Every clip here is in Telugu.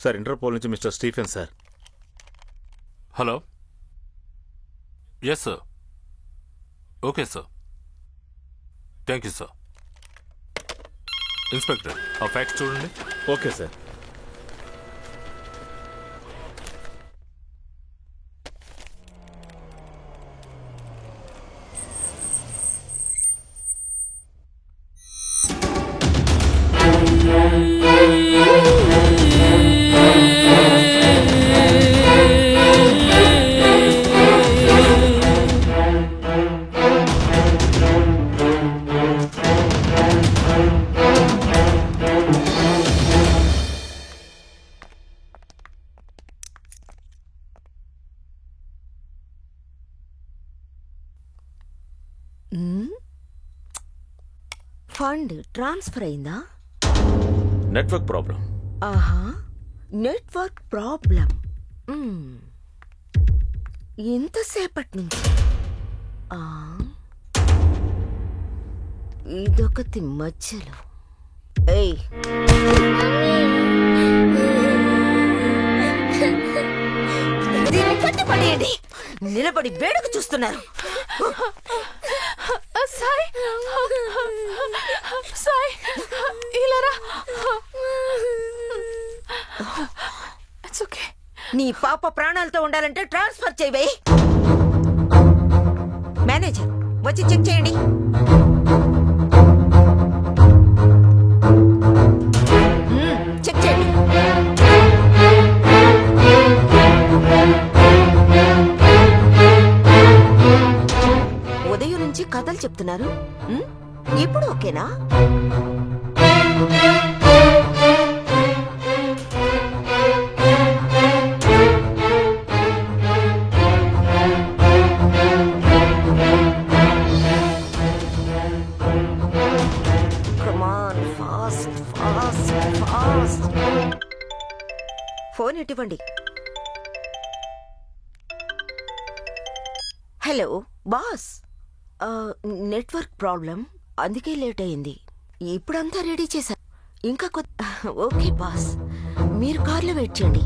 సార్ ఇంటర్పోల్ నుంచి mister Stephen sir. Hello. Yes sir. Okay sir. Thank you sir. Inspector ఆ ఫ్యాక్స్ చూడండి. Okay sir. ఫండ్ ట్రాన్స్ఫర్ అయిందా? Network problem. ఆహా, నెట్వర్క్ ప్రాబ్లం. ఎంతసేపటి నుంచి? ఇదొకటి మధ్యలో. ఏయ్, దీన్ని పట్టుపడేయండి. నిలబడి వేడుక చూస్తున్నారు. సాయ్, సాయ్, ఇలారా. It's okay. నీ పాప ప్రాణాలతో ఉండాలంటే ట్రాన్స్ఫర్ చేయవే. మేనేజర్ వచ్చి చెక్ చేయండి. చెక్ చేయండి. ఉదయం నుంచి కథలు చెప్తున్నారు. ఇప్పుడు ఓకేనా? ఫోన్ ఇవ్వండి. హలో బాస్, నెట్వర్క్ ప్రాబ్లం, అందుకే లేట్ అయింది. ఇప్పుడంతా రెడీ చేశా. ఇంకా ఓకే బాస్, మీరు కార్లో వెయిట్ చేయండి.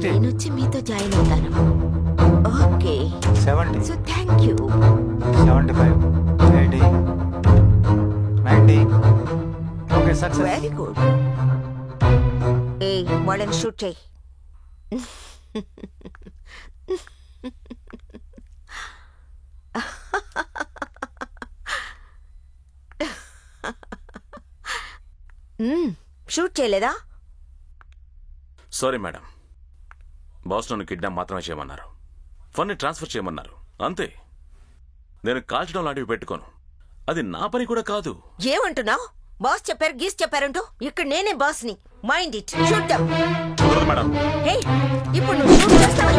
నేను వచ్చి మీతో జాయిన్ అవుతాను. Okay. 70. So thank you. 75, 80, 90. Okay success. Very good. ఏ వాళ్ళని షూట్ చేయి. షూట్ చేయలేదా? సారీ మేడం, బాస్ నన్ను కిడ్నాప్ మాత్రమే చేయమన్నారు. ఫండ్ని ట్రాన్స్ఫర్ చేయమన్నారు, అంతే. నేను కాల్చడం లాంటివి పెట్టుకోను. అది నా పని కూడా కాదు. ఏమంటున్నావు? బాస్ చెప్పారు, గీస్ చెప్పారంటూ. ఇక్కడ నేనే బాస్ని. Mind it. Shoot them. Madam, hey, ఇప్పుడు నువ్వు షూట్ చేస్తావా?